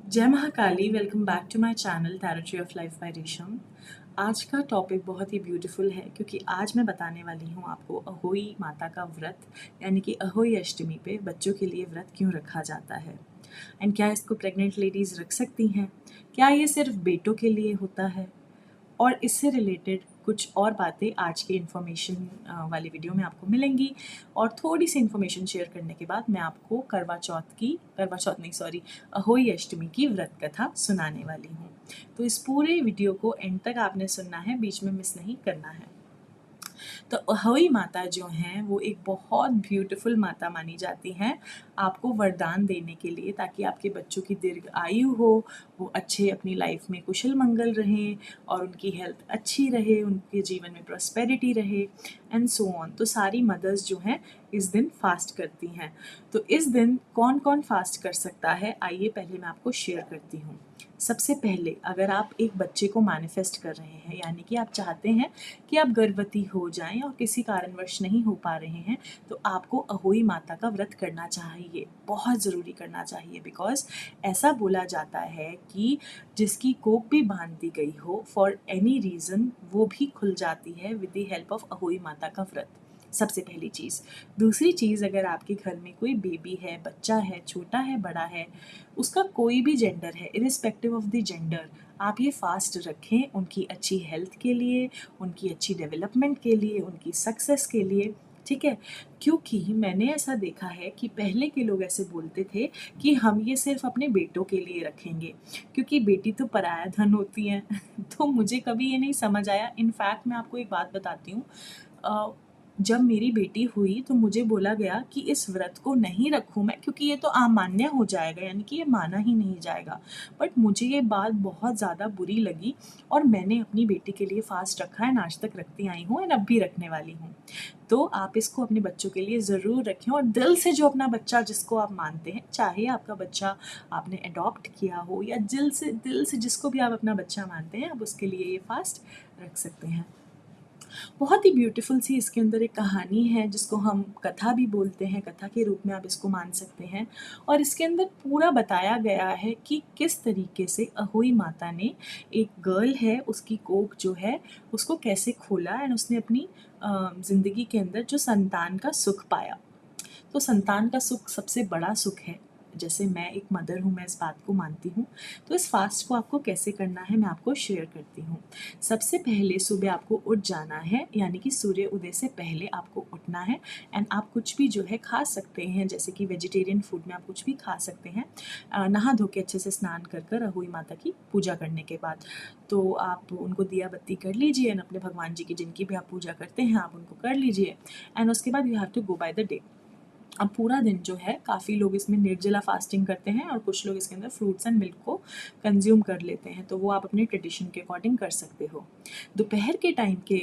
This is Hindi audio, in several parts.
जय Mahakali. Welcome back to my channel tarot tree of life by Resham. आज का टॉपिक बहुत ही ब्यूटीफुल है क्योंकि आज मैं बताने वाली हूँ आपको अहोई माता का व्रत यानी कि अहोई अष्टमी पे बच्चों के लिए व्रत क्यों रखा जाता है एंड क्या इसको प्रेग्नेंट लेडीज़ रख सकती हैं, क्या ये सिर्फ बेटों के लिए होता है, और इससे रिलेटेड कुछ और बातें आज के इन्फॉर्मेशन वाली वीडियो में आपको मिलेंगी। और थोड़ी सी इन्फॉर्मेशन शेयर करने के बाद मैं आपको करवा चौथ नहीं सॉरी अहोई अष्टमी की व्रत कथा सुनाने वाली हूँ। तो इस पूरे वीडियो को एंड तक आपने सुनना है, बीच में मिस नहीं करना है। तो अहोई माता जो हैं वो एक बहुत ब्यूटीफुल माता मानी जाती हैं आपको वरदान देने के लिए, ताकि आपके बच्चों की दीर्घ आयु हो, वो अच्छे अपनी लाइफ में कुशल मंगल रहें और उनकी हेल्थ अच्छी रहे, उनके जीवन में प्रॉस्पेरिटी रहे एंड सो ऑन। तो सारी मदर्स जो हैं इस दिन फास्ट करती हैं। तो इस दिन कौन कौन फास्ट कर सकता है, आइए पहले मैं आपको शेयर करती हूँ। सबसे पहले अगर आप एक बच्चे को मैनिफेस्ट कर रहे हैं, यानी कि आप चाहते हैं कि आप गर्भवती हो जाएं और किसी कारणवश नहीं हो पा रहे हैं, तो आपको अहोई माता का व्रत करना चाहिए, बहुत ज़रूरी करना चाहिए। बिकॉज ऐसा बोला जाता है कि जिसकी कोख भी बांध दी गई हो फॉर एनी रीज़न, वो भी खुल जाती है with the help of Ahoi Mata का व्रत। सबसे पहली चीज़। दूसरी चीज़, अगर आपके घर में कोई बेबी है, बच्चा है, छोटा है, बड़ा है, उसका कोई भी जेंडर है, इरिस्पेक्टिव ऑफ द जेंडर, आप ये फास्ट रखें उनकी अच्छी हेल्थ के लिए, उनकी अच्छी डेवलपमेंट के लिए, उनकी सक्सेस के लिए, ठीक है। क्योंकि मैंने ऐसा देखा है कि पहले के लोग ऐसे बोलते थे कि हम ये सिर्फ अपने बेटों के लिए रखेंगे क्योंकि बेटी तो पराया धन होती हैं। तो मुझे कभी ये नहीं समझ आया। इनफैक्ट मैं आपको एक बात बताती हूँ, जब मेरी बेटी हुई तो मुझे बोला गया कि इस व्रत को नहीं रखूं मैं क्योंकि ये तो अमान्य हो जाएगा, यानी कि ये माना ही नहीं जाएगा। बट मुझे ये बात बहुत ज़्यादा बुरी लगी और मैंने अपनी बेटी के लिए फास्ट रखा है, आज तक रखती आई हूँ और अब भी रखने वाली हूँ। तो आप इसको अपने बच्चों के लिए ज़रूर रखें और दिल से जो अपना बच्चा जिसको आप मानते हैं, चाहे आपका बच्चा आपने अडॉप्ट किया हो या दिल से जिसको भी आप अपना बच्चा मानते हैं, आप उसके लिए ये फास्ट रख सकते हैं। बहुत ही ब्यूटीफुल सी इसके अंदर एक कहानी है जिसको हम कथा भी बोलते हैं, कथा के रूप में आप इसको मान सकते हैं। और इसके अंदर पूरा बताया गया है कि किस तरीके से अहोई माता ने, एक गर्ल है उसकी कोख जो है उसको कैसे खोला एंड उसने अपनी ज़िंदगी के अंदर जो संतान का सुख पाया। तो संतान का सुख सबसे बड़ा सुख है। जैसे मैं एक मदर हूँ, मैं इस बात को मानती हूँ। तो इस फास्ट को आपको कैसे करना है मैं आपको शेयर करती हूँ। सबसे पहले सुबह आपको उठ जाना है, यानी कि सूर्य उदय से पहले आपको उठना है एंड आप कुछ भी जो है खा सकते हैं, जैसे कि वेजिटेरियन फूड में आप कुछ भी खा सकते हैं। नहा धो के अच्छे से स्नान कर कर अहोई माता की पूजा करने के बाद तो आप उनको दिया बत्ती कर लीजिए एंड अपने भगवान जी की जिनकी भी आप पूजा करते हैं आप उनको कर लीजिए। एंड उसके बाद you have to go by the day. अब पूरा दिन जो है, काफ़ी लोग इसमें निर्जला फास्टिंग करते हैं और कुछ लोग इसके अंदर फ्रूट्स एंड मिल्क को कंज्यूम कर लेते हैं, तो वो आप अपने ट्रेडिशन के अकॉर्डिंग कर सकते हो। दोपहर के टाइम के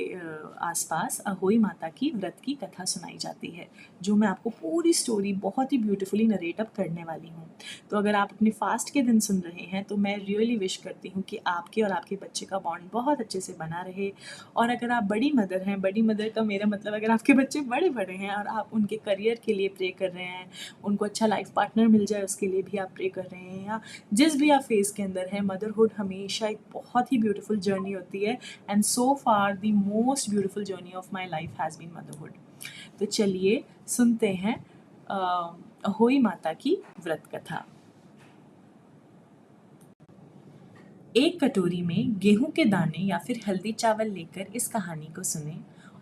आसपास अहोई माता की व्रत की कथा सुनाई जाती है, जो मैं आपको पूरी स्टोरी बहुत ही ब्यूटीफुली नरेट अप करने वाली हूँ। तो अगर आप अपने फास्ट के दिन सुन रहे हैं तो मैं रियली विश करती हूँ कि आपके और आपके बच्चे का बॉन्ड बहुत अच्छे से बना रहे। और अगर आप बड़ी मदर हैं, बड़ी मदर का मेरा मतलब अगर आपके बच्चे बड़े बड़े हैं और आप उनके करियर के लिए प्रे कर रहे हैं, उनको अच्छा लाइफ पार्टनर मिल जाए उसके लिए भी आप प्रे कर रहे हैं, या जिस भी आप फेज़ के अंदर हैं, मदरहुड हमेशा एक बहुत ही ब्यूटीफुल जर्नी होती है and so far the most beautiful journey of my life has been motherhood. तो चलिए सुनते हैं अहोई माता की व्रत कथा। एक कटोरी में गेहूं के दाने या फिर हल्दी चावल लेकर इस कहानी को सुने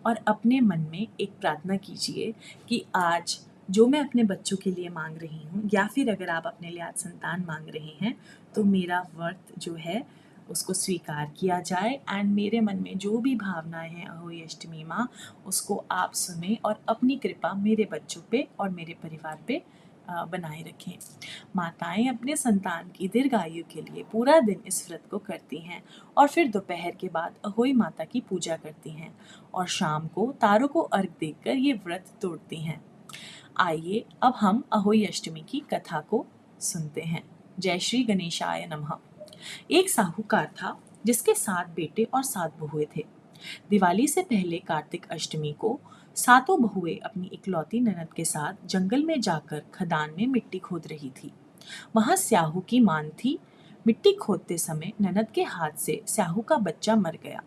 और अपने मन में एक प्रार्थना कीजिए कि आज जो मैं अपने बच्चों के लिए मांग रही हूँ, या फिर अगर आप अपने लिए आज संतान मांग रहे हैं, तो मेरा व्रत जो है उसको स्वीकार किया जाए एंड मेरे मन में जो भी भावनाएं हैं अहोई अष्टमी माँ, उसको आप सुने और अपनी कृपा मेरे बच्चों पे और मेरे परिवार पे बनाए रखें। माताएं अपने संतान की दीर्घायु के लिए पूरा दिन इस व्रत को करती हैं और फिर दोपहर के बाद अहोई माता की पूजा करती हैं और शाम को तारों को अर्घ देकर ये व्रत तोड़ती हैं। आइए अब हम अहोई अष्टमी की कथा को सुनते हैं। जय श्री गणेशाय नमः। एक साहूकार था जिसके 7 बेटे और 7 बहुएं थे। दिवाली से पहले कार्तिक अष्टमी को सातों बहुएं अपनी इकलौती ननद के साथ जंगल में जाकर खदान में मिट्टी खोद रही थी। वहां स्याहू की मान थी मिट्टी खोदते समय ननद के हाथ से स्याहू का बच्चा मर गया।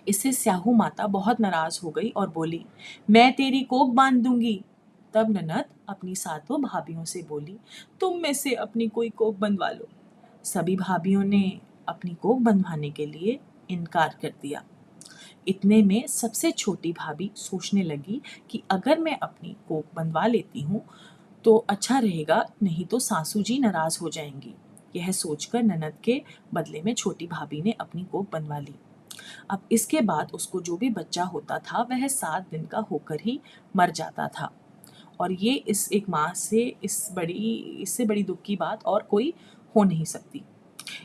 इससे स्याहू माता बहुत नाराज हो गई और बोली, मैं तेरी कोख बांध दूंगी। तब ननद अपनी सातों भाभियों से बोली, तुम में से अपनी कोई कोख बंधवा लो। सभी भाभियों ने अपनी कोख बंधवाने के लिए इनकार कर दिया। इतने में सबसे छोटी भाभी सोचने लगी कि अगर मैं अपनी कोख बंधवा लेती हूँ तो अच्छा रहेगा, नहीं तो सासू जी नाराज हो जाएंगी। यह सोचकर ननद के बदले में छोटी भाभी ने अपनी कोख बंधवा ली। अब इसके बाद उसको जो भी बच्चा होता था वह 7 दिन का होकर ही मर जाता था। और ये इस एक माँ से इससे बड़ी दुख की बात और कोई हो नहीं सकती।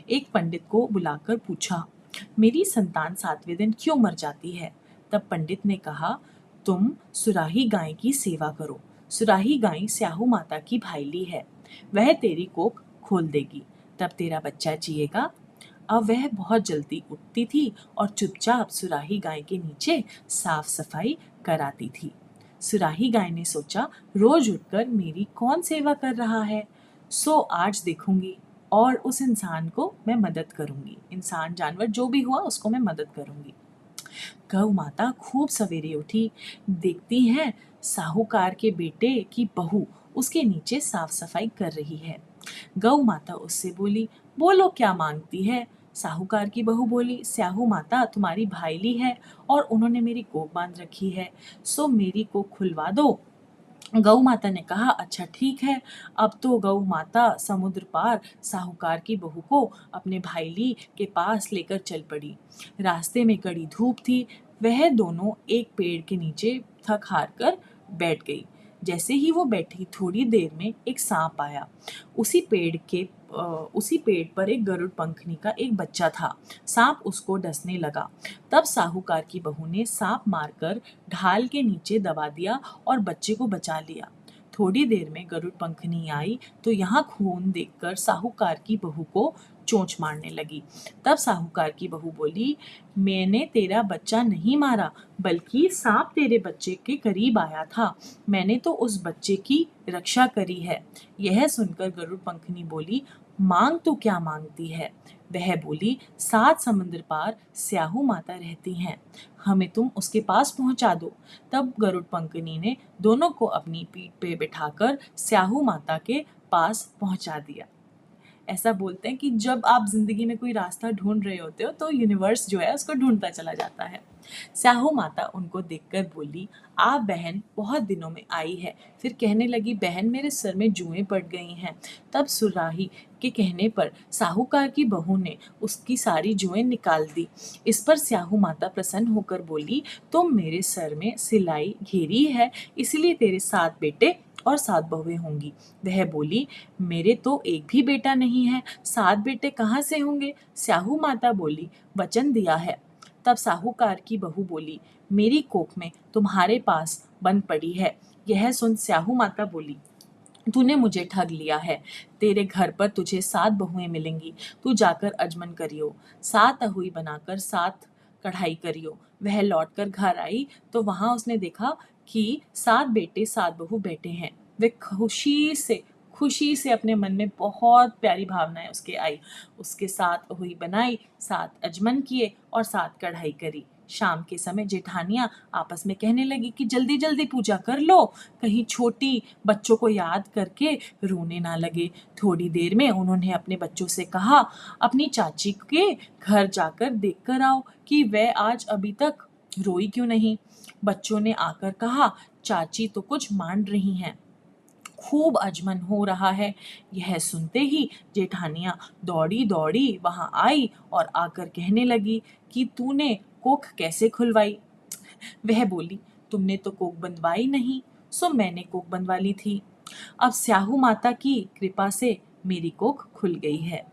एक पंडित को बुलाकर पूछा, मेरी संतान 7वें दिन क्यों मर जाती है? तब पंडित ने कहा, तुम सुराही गाय की सेवा करो। सुराही गाय स्याहू माता की भाईली है, वह तेरी कोख खोल देगी, तब तेरा बच्चा जिएगा। अब वह बहुत जल्दी उठती थी और चुपचाप सुराही गाय के नीचे साफ सफाई कराती थी। सुराही गाय ने सोचा, रोज उठकर मेरी कौन सेवा कर रहा है, सो आज देखूंगी और उस इंसान को मैं मदद करूंगी। इंसान जानवर जो भी हुआ उसको मैं मदद करूंगी। गौ माता खूब सवेरे उठी, देखती हैं साहूकार के बेटे की बहू उसके नीचे साफ सफाई कर रही है। गौ माता उससे बोली, बोलो क्या मांगती है? साहूकार की बहू बोली, स्याहू माता तुम्हारी भाईली है और उन्होंने मेरी कोख बांध रखी है, सो मेरी कोख खुलवा दो। गौ माता ने कहा, अच्छा ठीक है। अब तो गौ माता समुद्र पार साहूकार की बहू को अपने भाईली के पास लेकर चल पड़ी। रास्ते में कड़ी धूप थी, वह दोनों एक पेड़ के नीचे थक हार कर बैठ गई। जैसे ही वो बैठी थोड़ी देर में एक सांप आया। उसी पेड़ पर एक गरुड़ पंखनी का एक बच्चा था। सांप उसको डसने लगा। तब साहूकार की बहू ने सांप मारकर ढाल के नीचे दबा दिया और बच्चे को बचा लिया। थोड़ी देर में गरुड़ पंखनी आई तो यहाँ खून देखकर साहूकार की बहू को चोंच मारने लगी। तब साहूकार की बहू बोली, मैंने तेरा बच्चा नहीं मारा, बल्कि सांप तेरे बच्चे के करीब आया था, मैंने तो उस बच्चे की रक्षा करी है। यह सुनकर गरुड़ पंखनी बोली, मांग तो क्या मांगती है? वह बोली, 7 समुद्र पार स्याहू माता रहती हैं, हमें तुम उसके पास पहुंचा दो। तब गरुड़ पंखनी ने दोनों को अपनी पीठ पे बिठाकर स्याहू माता के पास पहुंचा दिया। ऐसा बोलते हैं कि जब आप जिंदगी में कोई रास्ता ढूंढ रहे होते हो तो यूनिवर्स जो है उसको ढूंढता चला जाता है। स्याहू माता उनको देखकर बोली, आप बहन बहुत दिनों में आई है। फिर कहने लगी, बहन मेरे सर में जुएं पड़ गई हैं। तब सुराही के कहने पर साहूकार की बहू ने उसकी सारी जुएं निकाल दी। इस पर स्याहू माता प्रसन्न होकर बोली, तुम मेरे सर में सिलाई घेरी है, इसलिए तेरे 7 बेटे और 7 बहुएं होंगी। वह बोली, मेरे तो एक भी बेटा नहीं है, 7 बेटे कहाँ से होंगे? स्याहू माता बोली, वचन दिया है। तब साहूकार की बहू बोली, मेरी कोख में तुम्हारे पास बंद पड़ी है। यह सुन स्याहू माता बोली, तूने मुझे ठग लिया है, तेरे घर पर तुझे 7 बहुएं मिलेंगी, तू जाकर अजमन करियो, 7 अहुई बनाकर 7 कढ़ाई करियो। वह लौटकर घर आई तो वहां उसने देखा कि 7 बेटे 7 बहू बैठे हैं। वे खुशी से अपने मन में बहुत प्यारी भावनाएं उसके आई। उसके 7 अहुई बनाई, 7 अजमन किए और 7 कढ़ाई करी। शाम के समय जेठानियां आपस में कहने लगी कि जल्दी जल्दी पूजा कर लो, कहीं छोटी बच्चों को याद करके रोने ना लगे। थोड़ी देर में उन्होंने अपने बच्चों से कहा, अपनी चाची के घर जाकर देख कर आओ कि वह आज अभी तक रोई क्यों नहीं। बच्चों ने आकर कहा, चाची तो कुछ मान रही हैं, खूब अजमन हो रहा है। यह सुनते ही जेठानियां दौड़ी दौड़ी वहां आई और आकर कहने लगी कि तूने कोख कैसे खुलवाई? वह बोली, तुमने तो कोख बंधवाई नहीं, सो मैंने कोख बंधवा ली थी। अब स्याहू माता की कृपा से मेरी कोख खुल गई है।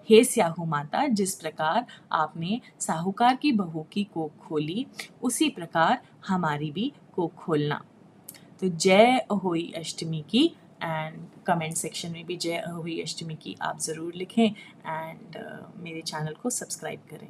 हे स्याहू माता, जिस प्रकार आपने साहूकार की बहू की कोख खोली, उसी प्रकार हमारी भी कोख खोलना। तो जय अहोई अष्टमी की, एंड कमेंट सेक्शन में भी जय अहोई अष्टमी की आप ज़रूर लिखें, एंड मेरे चैनल को सब्सक्राइब करें।